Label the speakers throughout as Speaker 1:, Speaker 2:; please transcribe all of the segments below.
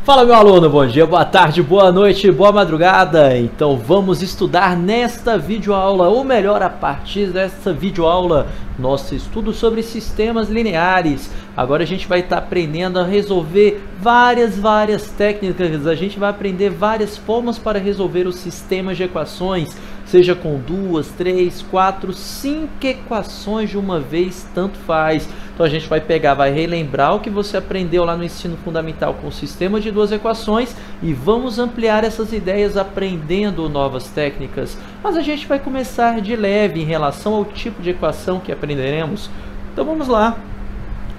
Speaker 1: Fala, meu aluno, bom dia, boa tarde, boa noite, boa madrugada. Então vamos estudar nesta videoaula, ou melhor, a partir desta videoaula, nosso estudo sobre sistemas lineares. Agora a gente vai estar aprendendo a resolver várias técnicas, a gente vai aprender várias formas para resolver os sistemas de equações, seja com 2, 3, 4, 5 equações de uma vez, tanto faz. Então a gente vai pegar, vai relembrar o que você aprendeu lá no ensino fundamental com o sistema de duas equações e vamos ampliar essas ideias aprendendo novas técnicas. Mas a gente vai começar de leve em relação ao tipo de equação que aprenderemos. Então vamos lá.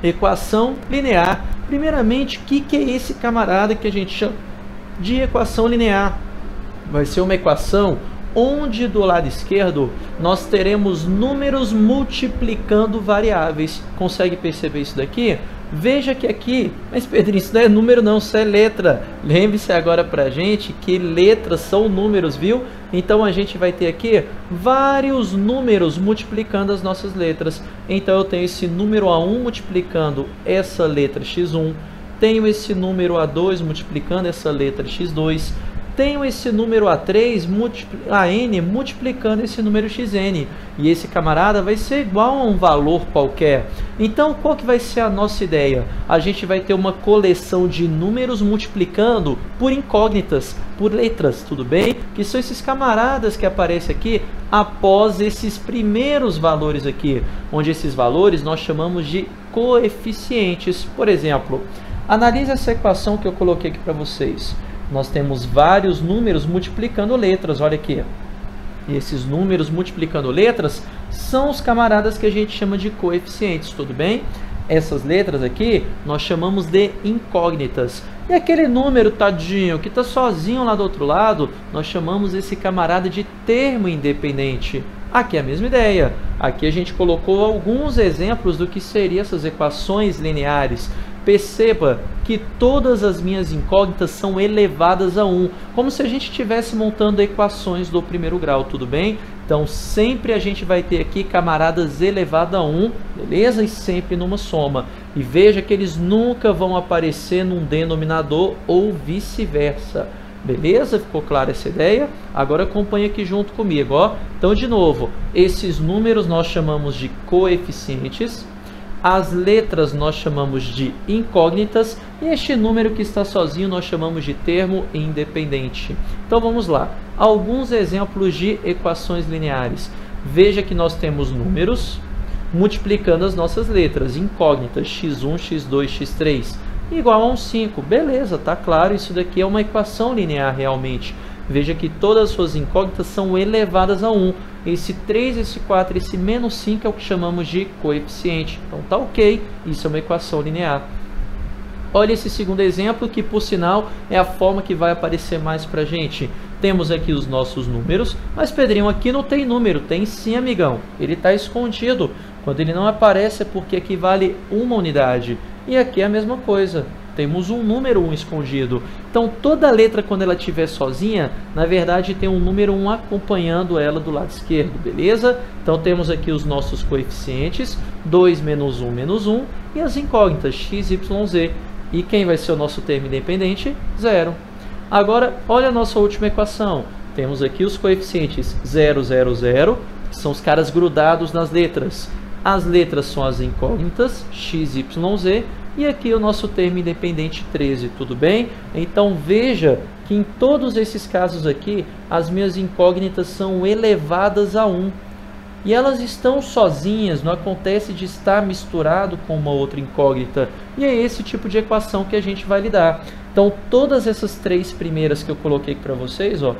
Speaker 1: Equação linear. Primeiramente, o que é esse camarada que a gente chama de equação linear? Vai ser uma equação onde do lado esquerdo nós teremos números multiplicando variáveis. Consegue perceber isso daqui? Veja que aqui, mas Pedrinho, isso não é número não, isso é letra. Lembre-se agora pra gente que letras são números, viu? Então a gente vai ter aqui vários números multiplicando as nossas letras. Então eu tenho esse número A1 multiplicando essa letra X1, tenho esse número A2 multiplicando essa letra X2, tenho esse número A3, AN multiplicando esse número XN. E esse camarada vai ser igual a um valor qualquer. Então, qual que vai ser a nossa ideia? A gente vai ter uma coleção de números multiplicando por incógnitas, por letras, tudo bem? Que são esses camaradas que aparecem aqui após esses primeiros valores aqui. Onde esses valores nós chamamos de coeficientes. Por exemplo, analise essa equação que eu coloquei aqui para vocês. Nós temos vários números multiplicando letras, olha aqui. E esses números multiplicando letras são os camaradas que a gente chama de coeficientes, tudo bem? Essas letras aqui nós chamamos de incógnitas. E aquele número, tadinho, que está sozinho lá do outro lado, nós chamamos esse camarada de termo independente. Aqui é a mesma ideia. Aqui a gente colocou alguns exemplos do que seriam essas equações lineares. Perceba que todas as minhas incógnitas são elevadas a 1, como se a gente estivesse montando equações do primeiro grau, tudo bem? Então sempre a gente vai ter aqui camaradas elevados a 1, beleza? E sempre numa soma. E veja que eles nunca vão aparecer num denominador ou vice-versa. Beleza? Ficou clara essa ideia? Agora acompanha aqui junto comigo, ó. Então, de novo, esses números nós chamamos de coeficientes. As letras nós chamamos de incógnitas e este número que está sozinho nós chamamos de termo independente. Então vamos lá, alguns exemplos de equações lineares. Veja que nós temos números multiplicando as nossas letras, incógnitas, x1, x2, x3, igual a um 5. Beleza, tá claro, isso daqui é uma equação linear realmente. Veja que todas as suas incógnitas são elevadas a 1. Esse 3, esse 4, esse menos 5 é o que chamamos de coeficiente. Então tá ok, isso é uma equação linear. Olha esse segundo exemplo, que por sinal é a forma que vai aparecer mais pra gente. Temos aqui os nossos números, mas Pedrinho, aqui não tem número. Tem sim, amigão. Ele está escondido. Quando ele não aparece é porque equivale uma unidade. E aqui é a mesma coisa. Temos um número 1 escondido. Então, toda letra, quando ela estiver sozinha, na verdade, tem um número 1 acompanhando ela do lado esquerdo, beleza? Então, temos aqui os nossos coeficientes, 2 menos 1, e as incógnitas, x, y, z. E quem vai ser o nosso termo independente? 0. Agora, olha a nossa última equação. Temos aqui os coeficientes 0, 0, 0, que são os caras grudados nas letras. As letras são as incógnitas, x, y, z. E aqui o nosso termo independente 13, tudo bem? Então veja que em todos esses casos aqui, as minhas incógnitas são elevadas a 1. E elas estão sozinhas, não acontece de estar misturado com uma outra incógnita. E é esse tipo de equação que a gente vai lidar. Então todas essas três primeiras que eu coloquei aqui para vocês, ó,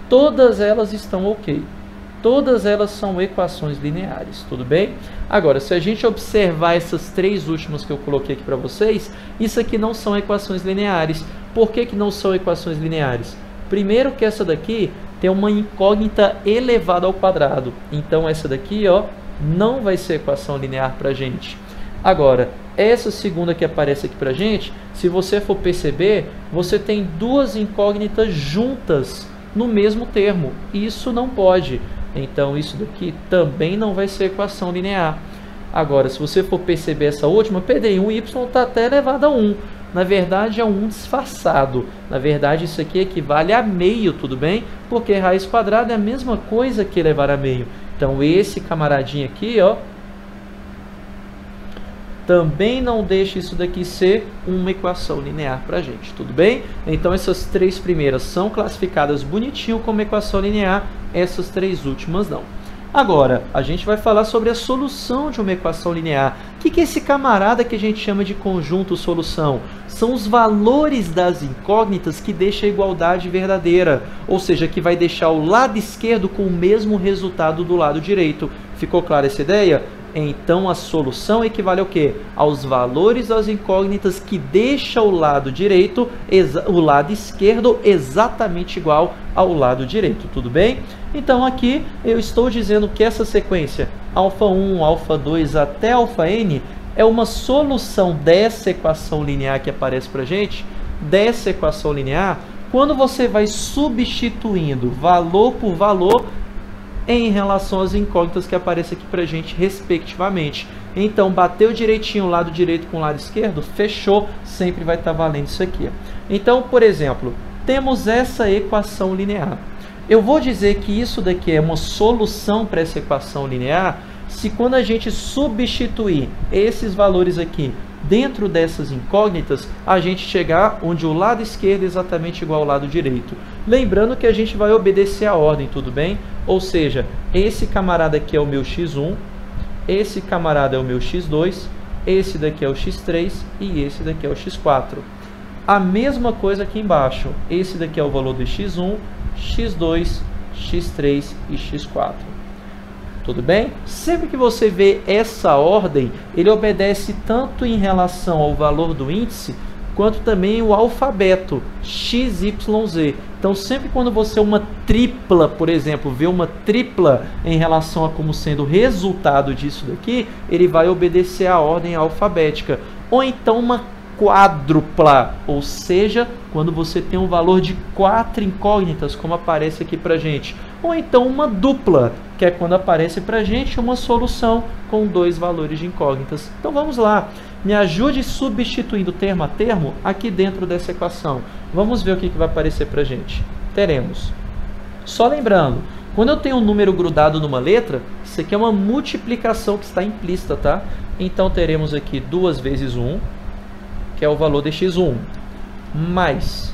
Speaker 1: todas elas estão ok. Todas elas são equações lineares, tudo bem? Agora, se a gente observar essas três últimas que eu coloquei aqui para vocês, isso aqui não são equações lineares. Por que que não são equações lineares? Primeiro que essa daqui tem uma incógnita elevada ao quadrado. Então, essa daqui, ó, não vai ser equação linear para a gente. Agora, essa segunda que aparece aqui para a gente, se você for perceber, você tem duas incógnitas juntas no mesmo termo. Isso não pode. Então, isso daqui também não vai ser equação linear. Agora, se você for perceber essa última, Pedrinho, o y está até elevado a 1. Na verdade é um 1 disfarçado. Na verdade isso aqui equivale a meio, tudo bem? Porque raiz quadrada é a mesma coisa que elevar a meio. Então esse camaradinho aqui, ó, também não deixa isso daqui ser uma equação linear para a gente, tudo bem? Então essas três primeiras são classificadas bonitinho como equação linear, essas três últimas não. Agora, a gente vai falar sobre a solução de uma equação linear. O que é esse camarada que a gente chama de conjunto solução? São os valores das incógnitas que deixam a igualdade verdadeira, ou seja, que vai deixar o lado esquerdo com o mesmo resultado do lado direito. Ficou clara essa ideia? Então a solução equivale ao quê? Aos valores das incógnitas que deixam o lado direito, o lado esquerdo exatamente igual ao lado direito, tudo bem? Então aqui eu estou dizendo que essa sequência α1, α2 até αn é uma solução dessa equação linear que aparece para a gente, dessa equação linear, quando você vai substituindo valor por valor em relação às incógnitas que aparecem aqui para a gente, respectivamente. Então, bateu direitinho o lado direito com o lado esquerdo, fechou, sempre vai estar valendo isso aqui. Então, por exemplo, temos essa equação linear. Eu vou dizer que isso daqui é uma solução para essa equação linear se quando a gente substituir esses valores aqui dentro dessas incógnitas, a gente chegar onde o lado esquerdo é exatamente igual ao lado direito. Lembrando que a gente vai obedecer a ordem, tudo bem? Ou seja, esse camarada aqui é o meu x1, esse camarada é o meu x2, esse daqui é o x3 e esse daqui é o x4. A mesma coisa aqui embaixo, esse daqui é o valor do x1, x2, x3 e x4. Tudo bem? Sempre que você vê essa ordem, ele obedece tanto em relação ao valor do índice, quanto também o alfabeto, x, y, z. Então, sempre quando você uma tripla, por exemplo, vê uma tripla em relação a como sendo o resultado disso daqui, ele vai obedecer a ordem alfabética. Ou então uma quádrupla, ou seja, quando você tem um valor de 4 incógnitas, como aparece aqui pra gente. Ou então uma dupla, que é quando aparece pra gente uma solução com 2 valores de incógnitas. Então vamos lá, me ajude substituindo termo a termo aqui dentro dessa equação. Vamos ver o que vai aparecer pra gente. Teremos, só lembrando, quando eu tenho um número grudado numa letra, isso aqui é uma multiplicação que está implícita, tá? Então teremos aqui 2 vezes 1, que é o valor de x1, mais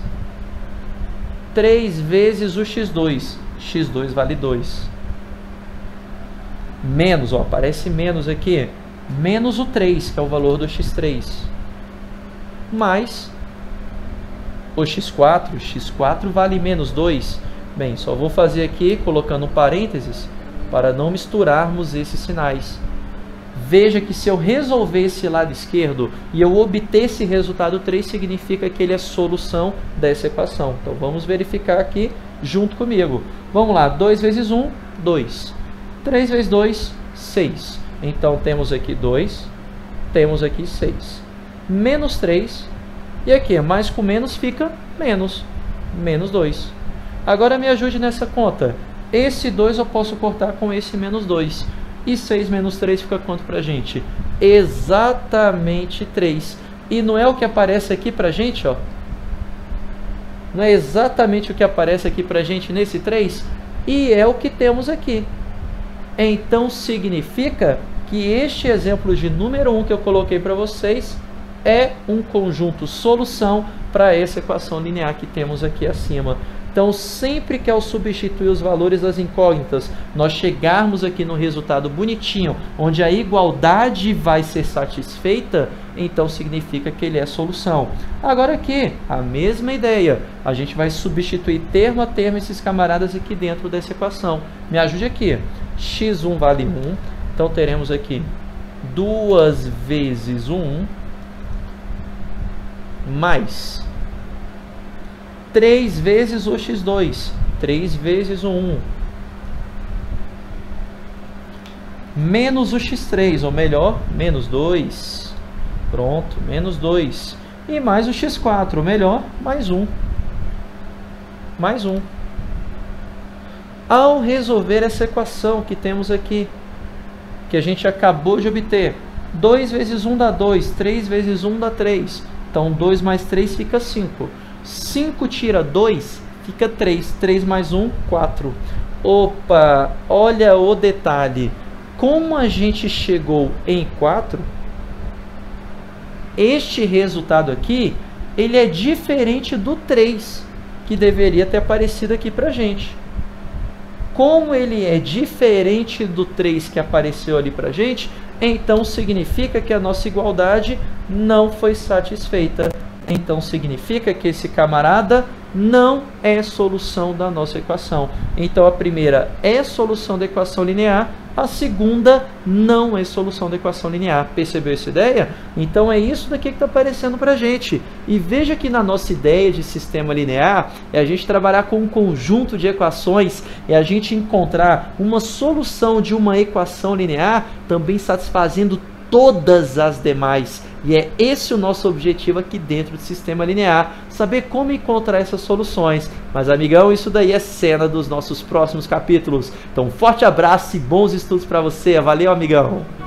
Speaker 1: 3 vezes o x2, x2 vale 2, menos, ó, aparece menos aqui, menos o 3, que é o valor do x3, mais o x4, x4 vale menos 2, bem, só vou fazer aqui colocando um parênteses para não misturarmos esses sinais. Veja que se eu resolver esse lado esquerdo e eu obter esse resultado 3, significa que ele é solução dessa equação. Então vamos verificar aqui junto comigo. Vamos lá, 2 vezes 1, 2. 3 vezes 2, 6. Então temos aqui 2, temos aqui 6. Menos 3, e aqui mais com menos fica menos, menos 2. Agora me ajude nessa conta. Esse 2 eu posso cortar com esse menos 2. E 6 menos 3 fica quanto pra gente? Exatamente 3. E não é o que aparece aqui pra gente, ó? Não é exatamente o que aparece aqui pra gente nesse 3? E é o que temos aqui. Então significa que este exemplo de número 1 que eu coloquei para vocês é um conjunto solução para essa equação linear que temos aqui acima. Então, sempre que ao substituir os valores das incógnitas, nós chegarmos aqui no resultado bonitinho, onde a igualdade vai ser satisfeita, então significa que ele é solução. Agora aqui, a mesma ideia, a gente vai substituir termo a termo esses camaradas aqui dentro dessa equação. Me ajude aqui, x1 vale 1, então teremos aqui 2 vezes 1, mais 3 vezes o x2, 3 vezes o 1, menos o x3, ou melhor, menos 2, pronto, menos 2, e mais o x4, ou melhor, mais 1, mais 1. Ao resolver essa equação que temos aqui, que a gente acabou de obter, 2 vezes 1 dá 2, 3 vezes 1 dá 3, Então 2 mais 3 fica 5. 5 tira 2, fica 3. 3 mais 1, 4. Opa, olha o detalhe. Como a gente chegou em 4, este resultado aqui, ele é diferente do 3, que deveria ter aparecido aqui pra gente. Como ele é diferente do 3 que apareceu ali pra gente, então significa que a nossa igualdade não foi satisfeita. Então significa que esse camarada não é solução da nossa equação. Então a primeira é solução da equação linear, a segunda não é solução da equação linear. Percebeu essa ideia? Então é isso daqui que está aparecendo para a gente. E veja que na nossa ideia de sistema linear, é a gente trabalhar com um conjunto de equações, é a gente encontrar uma solução de uma equação linear, também satisfazendo todas as demais. E é esse o nosso objetivo aqui dentro do sistema linear, saber como encontrar essas soluções. Mas amigão, isso daí é cena dos nossos próximos capítulos. Então, um forte abraço e bons estudos para você. Valeu, amigão!